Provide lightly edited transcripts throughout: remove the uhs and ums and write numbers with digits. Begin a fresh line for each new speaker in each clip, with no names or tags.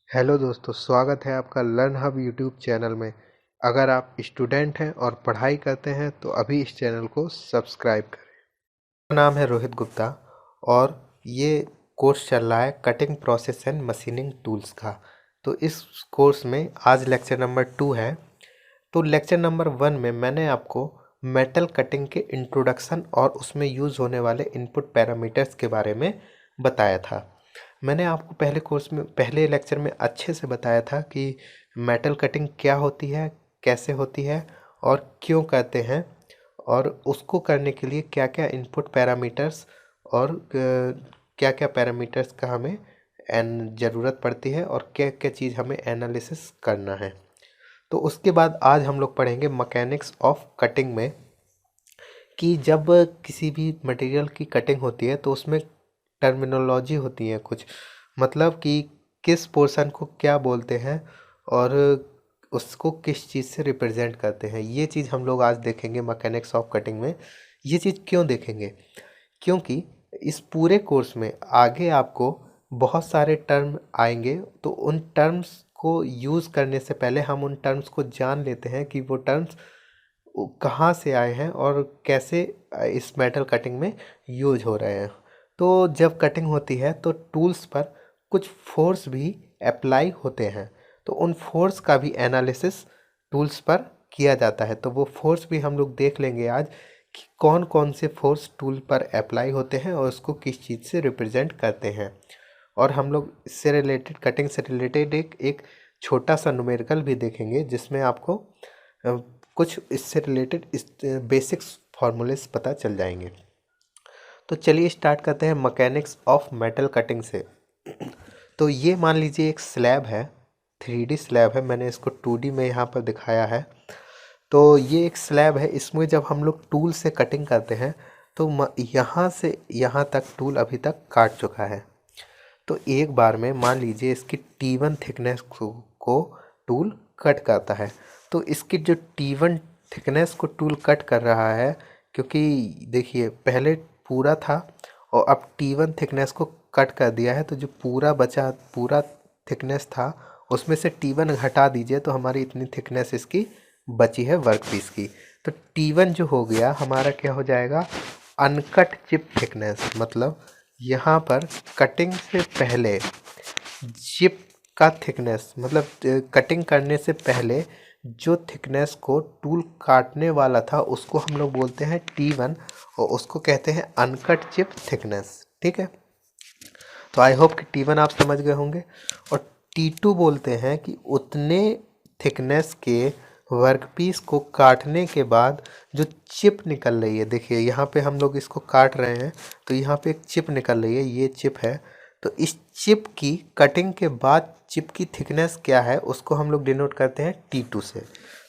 Hello दोस्तों, स्वागत है आपका लर्न हब यूट्यूब चैनल में। अगर आप स्टूडेंट हैं और पढ़ाई करते हैं तो अभी इस चैनल को सब्सक्राइब करें। मेरा नाम है रोहित गुप्ता और ये कोर्स चल रहा है cutting process and machining tools का। तो इस कोर्स में आज लेक्चर नंबर 2 है। तो लेक्चर नंबर 1 में मैंने आपको मेटल कटिंग के इंट्रोडक्शन और उसमें यूज़ होने वाले इनपुट पैरामीटर्स के बारे में बताया था। मैंने आपको पहले लेक्चर में अच्छे से बताया था कि मेटल कटिंग क्या होती है, कैसे होती है और क्यों कहते हैं, और उसको करने के लिए क्या क्या इनपुट पैरामीटर्स और क्या क्या पैरामीटर्स का हमें ज़रूरत पड़ती है और क्या क्या चीज़ हमें एनालिसिस करना है। तो उसके बाद आज हम लोग पढ़ेंगे मैकेनिक्स ऑफ कटिंग में कि जब किसी भी मटेरियल की कटिंग होती है तो उसमें टर्मिनोलॉजी होती है कुछ, मतलब कि किस पोर्शन को क्या बोलते हैं और उसको किस चीज़ से रिप्रेजेंट करते हैं। ये चीज़ हम लोग आज देखेंगे मैकेनिक्स ऑफ कटिंग में। ये चीज़ क्यों देखेंगे? क्योंकि इस पूरे कोर्स में आगे आपको बहुत सारे टर्म आएंगे, तो उन टर्म्स को यूज़ करने से पहले हम उन टर्म्स को जान लेते हैं कि वो टर्म्स कहाँ से आए हैं और कैसे इस मेटल कटिंग में यूज हो रहे हैं। तो जब कटिंग होती है तो टूल्स पर कुछ फोर्स भी अप्लाई होते हैं, तो उन फोर्स का भी एनालिसिस टूल्स पर किया जाता है। तो वो फोर्स भी हम लोग देख लेंगे आज कि कौन कौन से फोर्स टूल पर अप्लाई होते हैं और उसको किस चीज़ से रिप्रेजेंट करते हैं। और हम लोग इससे रिलेटेड, कटिंग से रिलेटेड एक छोटा सा न्यूमेरिकल भी देखेंगे जिसमें आपको कुछ इससे रिलेटेड इस बेसिक्स फार्मूलेस पता चल जाएंगे। तो चलिए स्टार्ट करते हैं मैकेनिक्स ऑफ मेटल कटिंग से। तो ये मान लीजिए एक स्लैब है, 3D स्लैब है। मैंने इसको 2D में यहाँ पर दिखाया है। तो ये एक स्लैब है, इसमें जब हम लोग टूल से कटिंग करते हैं तो यहाँ से यहाँ तक टूल अभी तक काट चुका है। तो एक बार में मान लीजिए इसकी T1 थिकनेस को टूल कट करता है। तो इसकी जो T1 थिकनेस को टूल कट कर रहा है, क्योंकि देखिए पहले पूरा था और अब T1 थिकनेस को कट कर दिया है, तो जो पूरा थिकनेस था उसमें से T1 घटा दीजिए तो हमारी इतनी थिकनेस इसकी बची है वर्क पीस की। तो T1 जो हो गया हमारा क्या हो जाएगा, अनकट चिप थिकनेस। मतलब यहाँ पर कटिंग से पहले चिप का थिकनेस, मतलब कटिंग करने से पहले जो थिकनेस को टूल काटने वाला था उसको हम लोग बोलते हैं T1 और उसको कहते हैं अनकट चिप थिकनेस। ठीक है, तो आई होप कि T1 आप समझ गए होंगे। और T2 बोलते हैं कि उतने थिकनेस के वर्कपीस को काटने के बाद जो चिप निकल रही है, देखिए यहाँ पे हम लोग इसको काट रहे हैं तो यहाँ पे एक चिप निकल रही है, ये चिप है। तो इस चिप की कटिंग के बाद चिप की थिकनेस क्या है उसको हम लोग डिनोट करते हैं T2 से।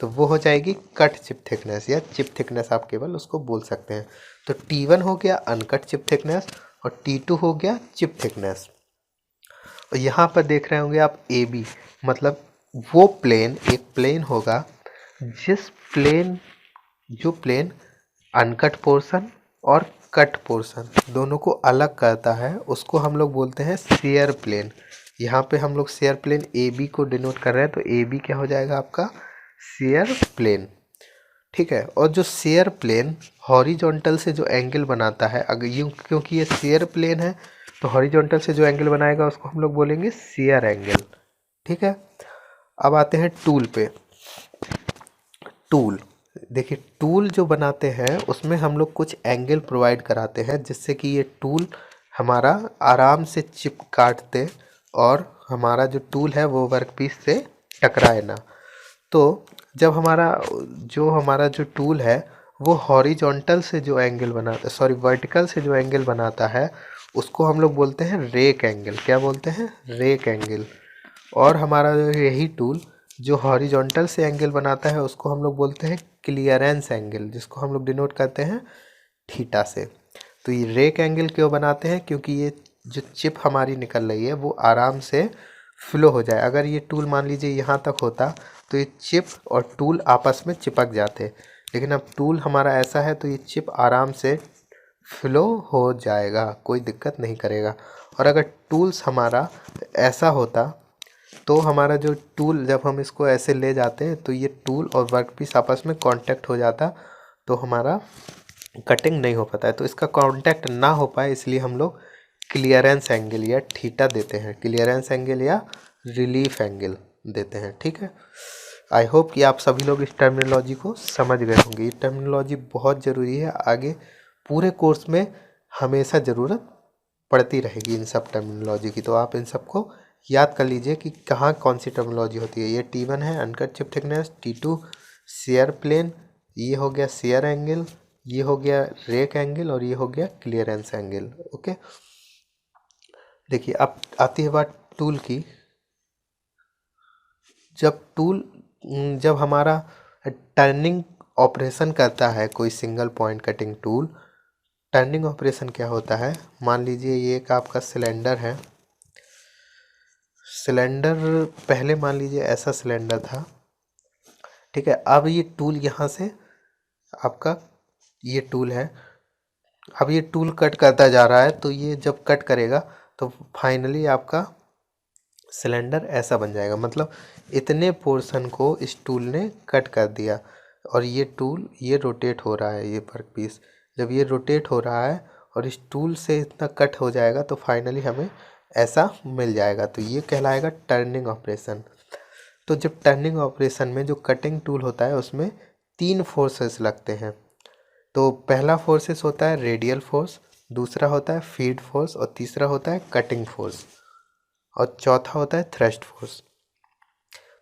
तो वो हो जाएगी कट चिप थिकनेस या चिप थिकनेस, आप केवल उसको बोल सकते हैं। तो T1 हो गया अनकट चिप थिकनेस और T2 हो गया चिप थिकनेस। और यहाँ पर देख रहे होंगे आप AB, मतलब वो प्लेन, एक प्लेन होगा जिस प्लेन जो प्लेन अनकट पोर्शन और कट पोर्शन दोनों को अलग करता है उसको हम लोग बोलते हैं शेयर प्लेन। यहाँ पे हम लोग शेयर प्लेन AB को डिनोट कर रहे हैं, तो AB क्या हो जाएगा आपका शेयर प्लेन। ठीक है, और जो शेयर प्लेन हॉरिजॉन्टल से जो एंगल बनाता है, अगर यूँ क्योंकि ये शेयर प्लेन है तो हॉरिजॉन्टल से जो एंगल बनाएगा उसको हम लोग बोलेंगे शेयर एंगल। ठीक है, अब आते हैं टूल पे। टूल, देखिए टूल जो बनाते हैं उसमें हम लोग कुछ एंगल प्रोवाइड कराते हैं जिससे कि ये टूल हमारा आराम से चिप काट दे और हमारा जो टूल है वो वर्कपीस से टकराए ना। तो जब हमारा जो टूल है वो हॉरिजॉन्टल से जो एंगल बनाता, सॉरी वर्टिकल से जो एंगल बनाता है उसको हम लोग बोलते हैं रेक एंगल। क्या बोलते हैं? Rake angle. और हमारा यही टूल जो हॉरिजॉन्टल से एंगल बनाता है उसको हम लोग बोलते हैं क्लियरेंस एंगल, जिसको हम लोग डिनोट करते हैं थीटा से। तो ये रेक एंगल क्यों बनाते हैं? क्योंकि ये जो चिप हमारी निकल रही है वो आराम से फ्लो हो जाए। अगर ये टूल मान लीजिए यहाँ तक होता तो ये चिप और टूल आपस में चिपक जाते, लेकिन अब टूल हमारा ऐसा है तो ये चिप आराम से फ्लो हो जाएगा, कोई दिक्कत नहीं करेगा। और अगर टूल्स हमारा ऐसा होता तो हमारा जो टूल, जब हम इसको ऐसे ले जाते हैं तो ये टूल और वर्कपीस आपस में कांटेक्ट हो जाता, तो हमारा कटिंग नहीं हो पाता है। तो इसका कांटेक्ट ना हो पाए इसलिए हम लोग क्लियरेंस एंगल या थीटा देते हैं, क्लियरेंस एंगल या रिलीफ एंगल देते हैं। ठीक है, आई होप कि आप सभी लोग इस टर्मिनोलॉजी को समझ गए होंगे। ये टर्मिनोलॉजी बहुत ज़रूरी है, आगे पूरे कोर्स में हमेशा ज़रूरत पड़ती रहेगी इन सब टर्मिनोलॉजी की। तो आप इन सबको याद कर लीजिए कि कहाँ कौन सी टर्मिनोलॉजी होती है। ये T1 है uncut chip thickness, T2 shear plane, ये हो गया शेयर एंगल, ये हो गया रेक एंगल और ये हो गया क्लियरेंस एंगल। ओके, देखिए अब आती है बात टूल की। जब हमारा टर्निंग ऑपरेशन करता है कोई single point cutting tool, turning operation क्या होता है, मान लीजिए ये एक आपका सिलेंडर है। सिलेंडर पहले मान लीजिए ऐसा सिलेंडर था, ठीक है। अब ये टूल यहाँ से आपका ये टूल है, अब ये टूल कट करता जा रहा है, तो ये जब कट करेगा तो फाइनली आपका सिलेंडर ऐसा बन जाएगा। मतलब इतने पोर्शन को इस टूल ने कट कर दिया और ये टूल ये रोटेट हो रहा है, ये वर्क पीस जब ये रोटेट हो रहा है और इस टूल से इतना कट हो जाएगा तो फाइनली हमें ऐसा मिल जाएगा। तो ये कहलाएगा टर्निंग ऑपरेशन। तो जब टर्निंग ऑपरेशन में जो कटिंग टूल होता है उसमें 3 फोर्सेस लगते हैं। तो पहला फोर्सेस होता है रेडियल फोर्स, दूसरा होता है फीड फोर्स और तीसरा होता है कटिंग फोर्स और चौथा होता है थ्रस्ट फोर्स।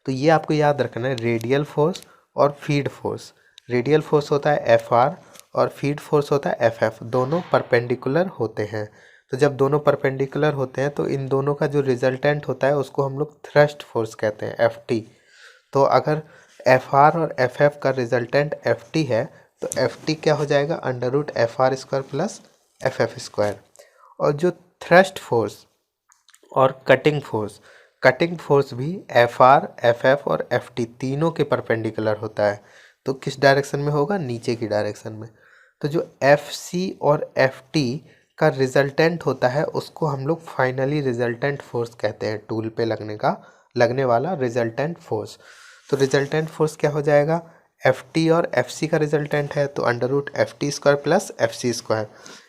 तो ये आपको याद रखना है, रेडियल फोर्स और फीड फोर्स। रेडियल फोर्स होता है Fr और फीड फोर्स होता है Ff, दोनों परपेंडिकुलर होते हैं। तो जब दोनों परपेंडिकुलर होते हैं तो इन दोनों का जो रिजल्टेंट होता है उसको हम लोग थ्रस्ट फोर्स कहते हैं, Ft। तो अगर Fr और Ff का रिजल्टेंट Ft है तो Ft क्या हो जाएगा, √Fr² प्लस Ff²। और जो थ्रस्ट फोर्स और कटिंग फोर्स भी Fr, Ff और Ft तीनों के परपेंडिकुलर होता है। तो किस डायरेक्शन में होगा, नीचे की डायरेक्शन में। तो जो Fc और Ft का रिजल्टेंट होता है उसको हम लोग फाइनली रिजल्टेंट फोर्स कहते हैं, टूल पे लगने वाला रिजल्टेंट फोर्स। तो रिजल्टेंट फोर्स क्या हो जाएगा, Ft और Fc का रिजल्टेंट है तो √Ft² प्लस Fc²।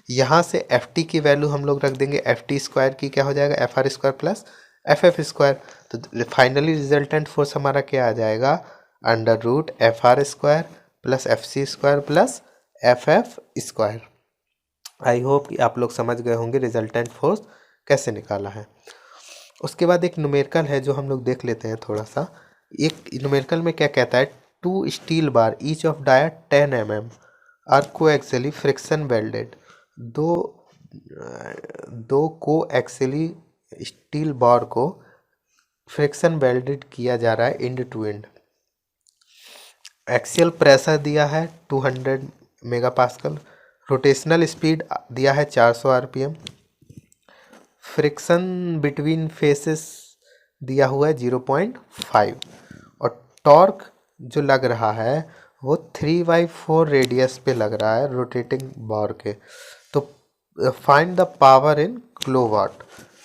यहाँ से Ft की वैल्यू हम लोग रख देंगे Ft² की क्या हो जाएगा, Fr² प्लस Ff²। तो फाइनली रिजल्टेंट फोर्स हमारा क्या आ जाएगा, √Fr² plus Fc² plus Ff²। I hope कि आप लोग समझ गए होंगे रिजल्टेंट फोर्स कैसे निकाला है। उसके बाद एक न्यूमेरिकल है जो हम लोग देख लेते हैं थोड़ा सा। एक न्यूमेरिकल में क्या कहता है, 2 steel bar each of dia 10 mm are coaxially friction welded. दो कोएक्सियली स्टील बार को फ्रिक्शन वेल्डेड किया जा रहा है end to end. Axial pressure दिया है 200 मेगापास्कल, रोटेशनल स्पीड दिया है 400 आरपीएम, फ्रिक्शन बिटवीन फेसेस दिया हुआ है 0.5 और टॉर्क जो लग रहा है वो 3/4 रेडियस पे लग रहा है रोटेटिंग बार के। तो find the power in kilowatt.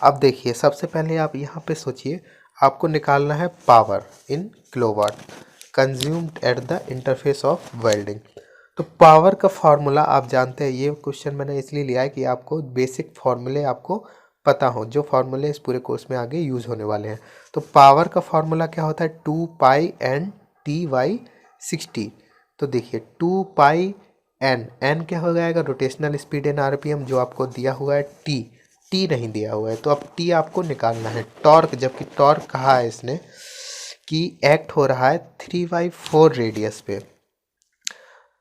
अब देखिए सबसे पहले आप यहाँ पे सोचिए, आपको निकालना है power in kilowatt consumed at the interface of welding. तो पावर का फार्मूला आप जानते हैं, ये क्वेश्चन मैंने इसलिए लिया है कि आपको बेसिक फार्मूले आपको पता हो, जो फार्मूले इस पूरे कोर्स में आगे यूज होने वाले हैं। तो पावर का फार्मूला क्या होता है, 2π/N/60। तो देखिए 2π/N क्या हो जाएगा, रोटेशनल स्पीड इन आरपीएम, जो आपको दिया हुआ है टी नहीं दिया हुआ है तो अब टी आपको निकालना है। टॉर्क, जबकि टॉर्क कहा है इसने कि एक्ट हो रहा है 3/4 रेडियस पे।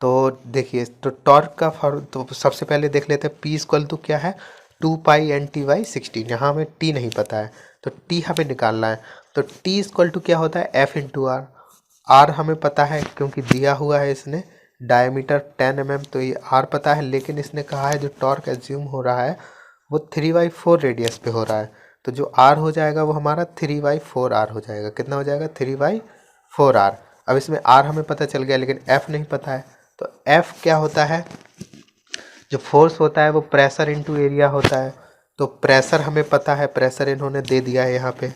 तो देखिए तो टॉर्क का तो सबसे पहले देख लेते हैं P क्या है, 2π/N/60। यहाँ हमें टी नहीं पता है तो टी हमें निकालना है। तो T क्या होता है, F/R। आर हमें पता है क्योंकि दिया हुआ है इसने डायमीटर 10 mm, तो ये आर पता है। लेकिन इसने कहा है जो टॉर्क एज्यूम हो रहा है वो 3/4 रेडियस पे हो रहा है, तो जो आर हो जाएगा वो हमारा 3/4 आर हो जाएगा। कितना हो जाएगा, 3/4 आर। अब इसमें आर हमें पता चल गया लेकिन एफ नहीं पता है। तो एफ क्या होता है, जो फोर्स होता है वो प्रेशर इनटू एरिया होता है। तो प्रेशर हमें पता है, प्रेशर इन्होंने दे दिया है यहाँ पे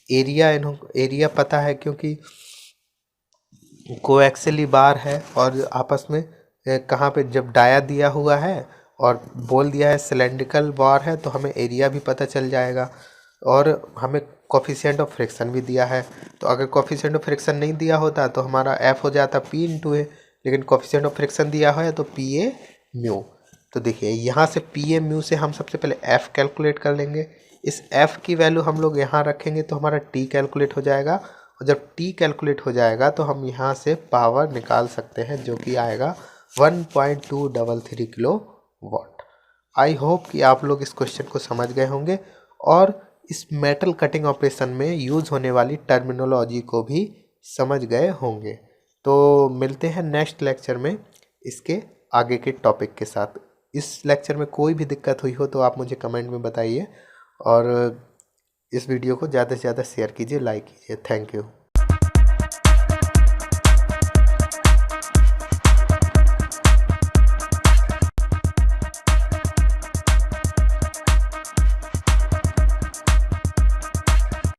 एरिया पता है क्योंकि कोएक्सियली बार है और आपस में कहाँ पे जब डाया दिया हुआ है और बोल दिया है सिलेंड्रिकल बार है तो हमें एरिया भी पता चल जाएगा। और हमें कोफिशिएंट ऑफ फ्रिक्शन भी दिया है, तो अगर कोफिशिएंट ऑफ फ्रिक्शन नहीं दिया होता तो हमारा एफ हो जाता पी इंटू ए, लेकिन कोफिशिएंट ऑफ फ्रिक्शन दिया है तो पी ए म्यू। तो देखिए यहाँ से पी ए म्यू से हम सबसे पहले एफ कैलकुलेट कर लेंगे। इस एफ की वैल्यू हम लोग यहाँ रखेंगे तो हमारा टी कैलकुलेट हो जाएगा, और जब टी कैलकुलेट हो जाएगा तो हम यहाँ से पावर निकाल सकते हैं जो कि आएगा 1.233 किलो वाट। आई होप कि आप लोग इस क्वेश्चन को समझ गए होंगे और इस मेटल कटिंग ऑपरेशन में यूज़ होने वाली टर्मिनोलॉजी को भी समझ गए होंगे। तो मिलते हैं नेक्स्ट लेक्चर में इसके आगे के टॉपिक के साथ। इस लेक्चर में कोई भी दिक्कत हुई हो तो आप मुझे कमेंट में बताइए, और इस वीडियो को ज़्यादा से ज़्यादा शेयर कीजिए, लाइक कीजिए। Thank you.